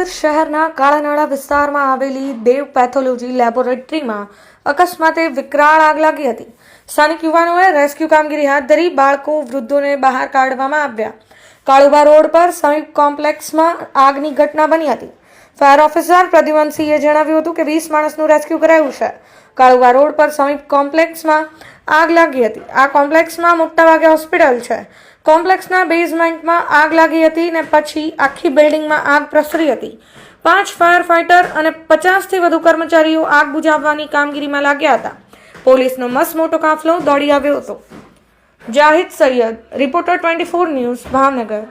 ભાવનગર શહેરના કાળાનાળા વિસ્તારમાં આવેલી દેવ પેથોલોજી લેબોરેટરીમાં અકસ્માતે વિકરાળ આગ લાગી હતી। સ્થાનિક યુવાનોએ રેસ્ક્યુ કામગીરી હાથ ધરી બાળકો વૃદ્ધોને બહાર કાઢવામાં આવ્યા। કાળુબા રોડ પર સમીપ કોમ્પ્લેક્સમાં આગની ઘટના બની હતી। ફાયર ઓફિસર પ્રદ્યુમનસિંહે જણાવ્યું હતું કે 20 માણસનું રેસ્ક્યુ કરાયું છે। કાળુબા રોડ પર સમીપ કોમ્પ્લેક્સમાં આગ લાગી હતી। આ કોમ્પ્લેક્સમાં મોટાભાગે હોસ્પિટલ છે। કોમ્પ્લેક્સના બેઝમેન્ટમાં આગ લાગી હતી ને પછી આખી બિલ્ડિંગમાં આગ પ્રસરી હતી। 5 ફાયર ફાઇટર અને 50થી વધુ કર્મચારીઓ આગ બુઝાવવાની કામગીરીમાં લાગ્યા હતા। પોલીસનો મસમોટો કાફલો દોડી આવ્યો હતો। Zahid Syed, reporter 24 news, Bhavnagar.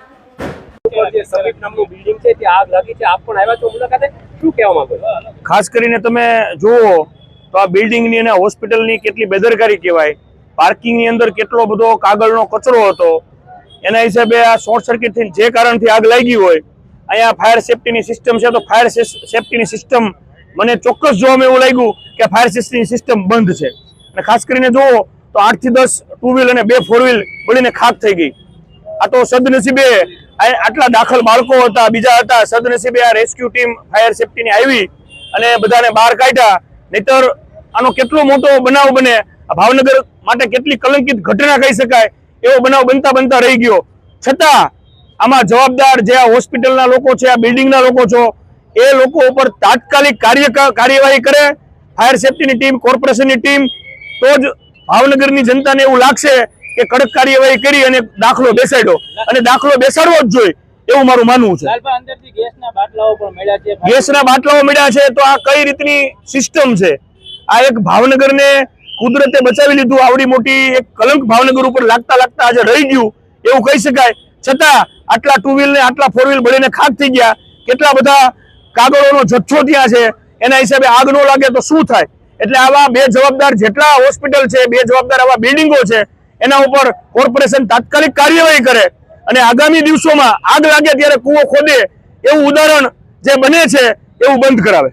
ખાસ કરીને તમે જુઓ તો આ બિલ્ડિંગની અને હોસ્પિટલની કેટલી બેદરકારી કહેવાય। પાર્કિંગની અંદર કેટલો બધો કાગળનો કચરો હતો। એના હિસાબે આ શોર્ટ સર્કિટથી જે કારણથી આગ લાગી હોય, અહીંયા ફાયર સેફ્ટીની સિસ્ટમ છે તો ફાયર સેફ્ટીની સિસ્ટમ મને ચોક્કસ જોવામાં એવું લાગ્યું કે ફાયર સેફ્ટીની સિસ્ટમ બંધ છે। અને ખાસ કરીને જુઓ તો 8 થી 10 ટુ વ્હીલ અને 2 4 વ્હીલ બળીને ખાક થઈ ગઈ। આ તો સદનસીબે આટલા દાખલ બાળકો હતા, બીજા હતા, સદનસીબે આ રેસ્ક્યુ ટીમ ફાયર સેફ્ટીની આવી અને બધાને બહાર કાઢ્યા। નહીતર આનો કેટલો મોટો બનાવ બને, ભાવનગર માટે કેટલી કલંકિત ઘટના કહી શકાય એવો બનાવ બનતા રહી ગયો। છતાં આમાં જવાબદાર જે આ હોસ્પિટલના લોકો છે, આ બિલ્ડિંગના લોકો છો, એ લોકો ઉપર તાત્કાલિક કાર્યવાહી કરે ફાયર સેફ્ટીની ટીમ, કોર્પોરેશનની ટીમ, તો જ ભાવનગરની જનતાને એવું લાગશે કે કડક કાર્યવાહી કરી અને દાખલો બેસાડ્યો, અને દાખલો બેસાડવો જ જોઈએ એવું મારું માનવું છે। ગેસના બાટલાઓ મળ્યા છે તો આ કઈ રીતની સિસ્ટમ છે? આ એક ભાવનગરને કુદરતે બચાવી લીધું, આવડી મોટી એક કલંક ભાવનગર ઉપર લાગતા આજે રહી ગયું એવું કહી શકાય। છતાં આટલા ટુ વ્હીલ ને આટલા 4 વ્હીલ બળીને ખાક થઈ ગયા। કેટલા બધા કાગળોનો જથ્થો ત્યાં છે, એના હિસાબે આગ ન લાગે તો શું થાય? એટલે આવા બે જવાબદાર જેટલા હોસ્પિટલ છે, બે જવાબદાર આવા બિલ્ડિંગો છે, એના ઉપર કોર્પોરેશન તાત્કાલિક કાર્યવાહી કરે અને આગામી દિવસોમાં આગ લાગે ત્યારે કૂવો ખોદે એવું ઉદાહરણ જે બને છે એવું બંધ કરાવે।